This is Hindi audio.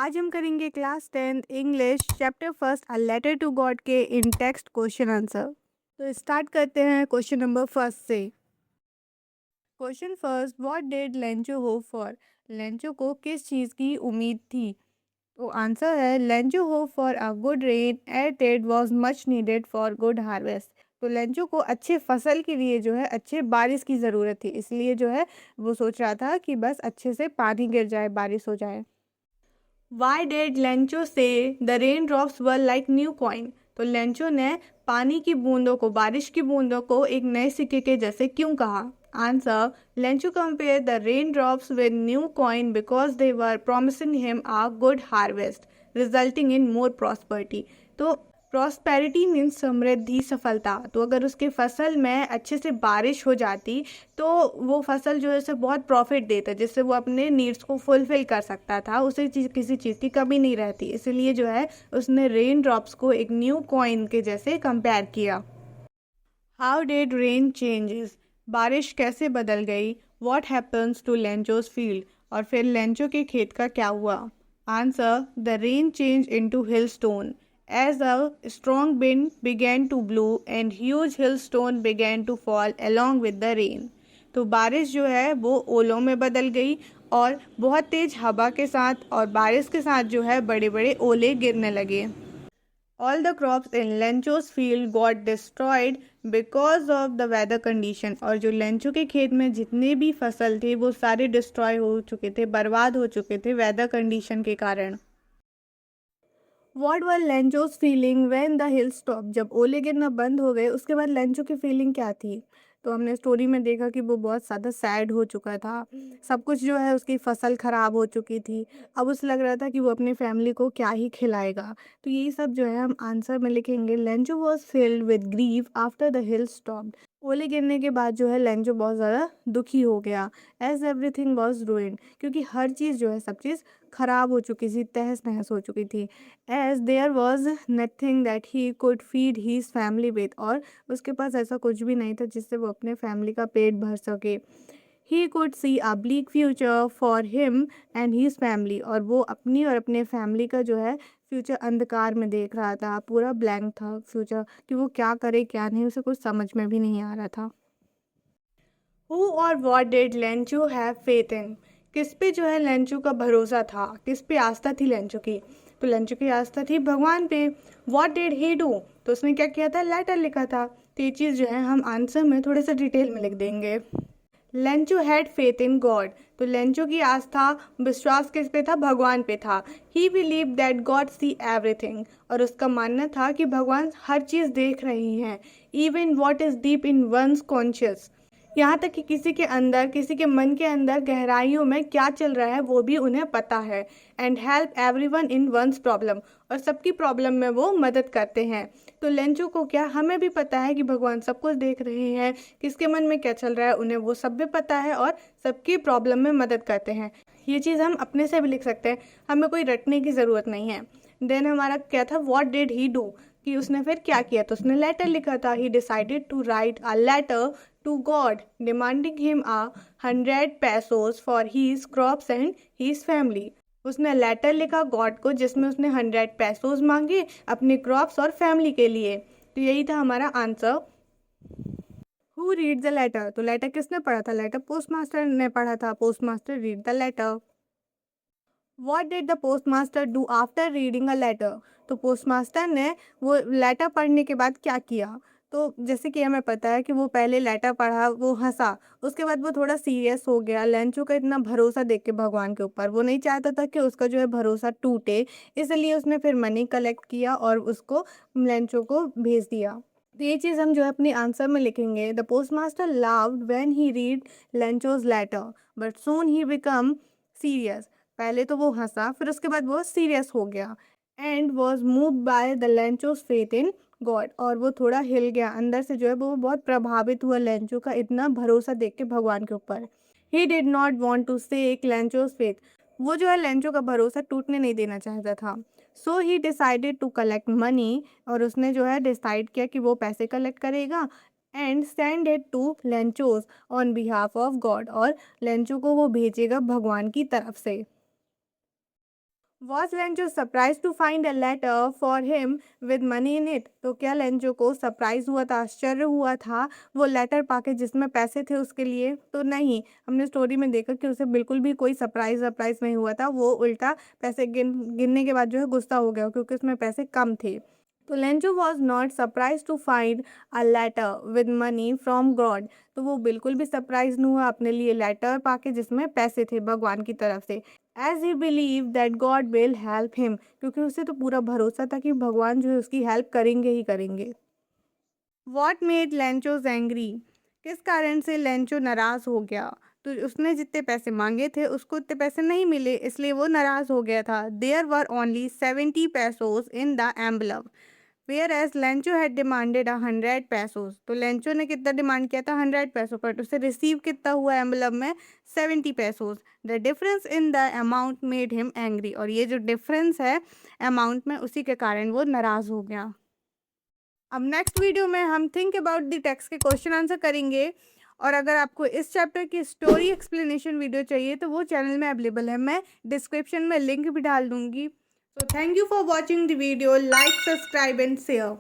आज हम करेंगे class 10th English chapter first a letter to God के इन टेक्स्ट क्वेश्चन आंसर। तो स्टार्ट करते हैं क्वेश्चन नंबर फर्स्ट से। Question first, what did Lencho hope for? Lencho को किस चीज़ की उम्मीद थी? तो आंसर है Lencho hope for a good rain at it was much needed for good harvest. तो लेंचो को अच्छे फसल के लिए जो है अच्छे बारिश की ज़रूरत थी, इसलिए जो है वो सोच रहा था कि बस अच्छे से पानी गिर जाए, बारिश हो जाए। वाई डेड लेंचो से the rain drops were like new coin? तो लेंचो ने पानी की बूंदों को, बारिश की बूंदों को एक नए सिक्के के जैसे क्यों कहा? Answer, Lencho compare the rain drops with new coin because they were promising him a good harvest resulting in more prosperity. तो प्रॉस्पेरिटी मीन्स समृद्धि, सफलता। तो अगर उसके फसल में अच्छे से बारिश हो जाती तो वो फसल जो है उसे बहुत प्रॉफिट देता, जिससे वो अपने नीड्स को फुलफिल कर सकता था, उसे किसी चीज़ की कमी नहीं रहती। इसलिए जो है उसने रेन ड्रॉप्स को एक न्यू कॉइन के जैसे कंपेयर किया। How did rain changes? बारिश कैसे बदल गई? What happens to Lencho's field? और फिर लेंचो के खेत का क्या हुआ? Answer, the rain change into hailstone as a strong wind began to blow and huge hailstone began to fall along with the rain। तो बारिश जो है वो ओलों में बदल गई और बहुत तेज हवा के साथ और बारिश के साथ जो है बड़े बड़े ओले गिरने लगे। All the crops in लेंचोस field got destroyed because of the weather condition। और जो लेंचो के खेत में जितने भी फसल थे वो सारे डिस्ट्रॉय हो चुके थे, बर्बाद हो चुके थे वेदर कंडीशन के कारण। What were Lencho's feeling when the hail stop? जब ओले गिरना बंद हो गए उसके बाद लेंचो की फीलिंग क्या थी? तो हमने स्टोरी में देखा कि वो बहुत ज़्यादा सैड हो चुका था, सब कुछ जो है उसकी फसल ख़राब हो चुकी थी। अब उसे लग रहा था कि वो अपनी फैमिली को क्या ही खिलाएगा। तो यही सब जो है हम आंसर में लिखेंगे। Lencho was filled with grief after the hail stop. ओले गिरने के बाद जो है लेंचो बहुत ज़्यादा दुखी हो गया। एज एवरीथिंग वॉज रूइंड, क्योंकि हर चीज़ जो है सब चीज़ ख़राब हो चुकी थी, तहस नहस हो चुकी थी। As there was nothing that he could feed his family with. और उसके पास ऐसा कुछ भी नहीं था जिससे वो अपने फैमिली का पेट भर सके। He could see a bleak future for him and his family. और वो अपनी और अपने फैमिली का जो है फ्यूचर अंधकार में देख रहा था, पूरा ब्लैंक था फ्यूचर, कि वो क्या करे क्या नहीं, उसे कुछ समझ में भी नहीं आ रहा था। हु और what did Lencho have faith in? किस पे जो है लेंचो का भरोसा था, किस पे आस्था थी लेंचो की? तो लेंचो की आस्था थी भगवान पे। What did he do? तो उसने क्या किया था? लेटर लिखा था। तो ये चीज़ जो है हम आंसर में थोड़े से डिटेल में लिख देंगे। Lencho had faith in God. तो लेंचो की आस्था, विश्वास किस पे था? भगवान पे था। ही believe that God see everything. और उसका मानना था कि भगवान हर चीज़ देख रहे हैं। Even what is deep in one's conscious. यहाँ तक कि किसी के अंदर, किसी के मन के अंदर गहराइयों में क्या चल रहा है वो भी उन्हें पता है। And help everyone in one's problem. और सबकी प्रॉब्लम में वो मदद करते हैं। तो लेंचो को क्या, हमें भी पता है कि भगवान सब कुछ देख रहे हैं, किसके मन में क्या चल रहा है उन्हें वो सब भी पता है और सबकी प्रॉब्लम में मदद करते हैं। ये चीज़ हम अपने से भी लिख सकते हैं, हमें कोई रटने की ज़रूरत नहीं है। देन हमारा क्या था? What did he do? कि उसने फिर क्या किया? तो उसने लेटर लिखा था। He decided to write a letter to God demanding him 100 pesos for his crops and his family. उसने लेटर लिखा गॉड को जिसमें उसने 100 pesos मांगे अपने क्रॉप्स और फैमिली के लिए। तो यही था हमारा answer. Who read the letter? तो लेटर किसने पढ़ा था? लेटर पोस्ट मास्टर ने पढ़ा था। Post master read the letter. What did the post master do after reading a letter? तो पोस्ट मास्टर ने वो लेटर पढ़ने के बाद क्या किया? तो जैसे कि हमें पता है कि वो पहले लेटर पढ़ा, वो हंसा, उसके बाद वो थोड़ा सीरियस हो गया। लेंचो का इतना भरोसा देख के भगवान के ऊपर, वो नहीं चाहता था कि उसका जो है भरोसा टूटे, इसलिए उसने फिर मनी कलेक्ट किया और उसको लेंचो को भेज दिया। तो ये चीज़ हम जो है अपने आंसर में लिखेंगे। The post master laughed when he read Lencho's letter but soon he become serious. पहले तो वो हंसा, फिर उसके बाद वो सीरियस हो गया। And was move by the Lencho's faith in God. और वो थोड़ा हिल गया अंदर से, जो है वो बहुत प्रभावित हुआ लेंचो का इतना भरोसा देख के भगवान के ऊपर। He did not want to shake Lencho's faith. वो जो है लेंचो का भरोसा टूटने नहीं देना चाहता था। So he decided to collect money. और उसने जो है डिसाइड किया कि वो पैसे कलेक्ट करेगा and send it to Lencho's on behalf of God. और लेंचो को वो भेजेगा भगवान की तरफ से। Was Lencho surprise to find a letter for him with money in it? तो क्या लेंचो को सरप्राइज हुआ था, आश्चर्य हुआ था वो लेटर पाके जिसमें पैसे थे उसके लिए? तो नहीं, हमने स्टोरी में देखा कि उसे बिल्कुल भी कोई सरप्राइज सरप्राइज नहीं हुआ था। वो उल्टा पैसे गिनने के बाद जो है गुस्सा हो गया क्योंकि उसमें पैसे कम थे। तो Lencho was not surprise to find a letter with money from God. तो वो बिल्कुल भी सरप्राइज नहीं हुआ अपने लिए लेटर पाके जिसमें पैसे थे भगवान की तरफ से। As he believe that God will help him, क्योंकि उसे तो पूरा भरोसा था कि भगवान जो है उसकी हेल्प करेंगे ही करेंगे। What made Lencho's angry? किस कारण से लेंचो नाराज हो गया? तो उसने जितने पैसे मांगे थे उसको उतने पैसे नहीं मिले, इसलिए वो नाराज हो गया था। There were only 70 pesos in the envelope, whereas Lencho had demanded 100 pesos। तो लेंचो ने कितना डिमांड किया था? 100 पैसों, बट उसे रिसीव कितना हुआ एम्बलम में? 70 pesos। The difference in the amount made him angry, और ये जो डिफरेंस है अमाउंट में उसी के कारण वो नाराज हो गया। अब नेक्स्ट वीडियो में हम थिंक अबाउट द टेक्स्ट के क्वेश्चन आंसर करेंगे। और अगर आपको इस चैप्टर की स्टोरी एक्सप्लेनेशन वीडियो चाहिए तो वो चैनल में अवेलेबल है, मैं डिस्क्रिप्शन में लिंक भी डाल दूंगी। So thank you for watching the video, like, subscribe and share.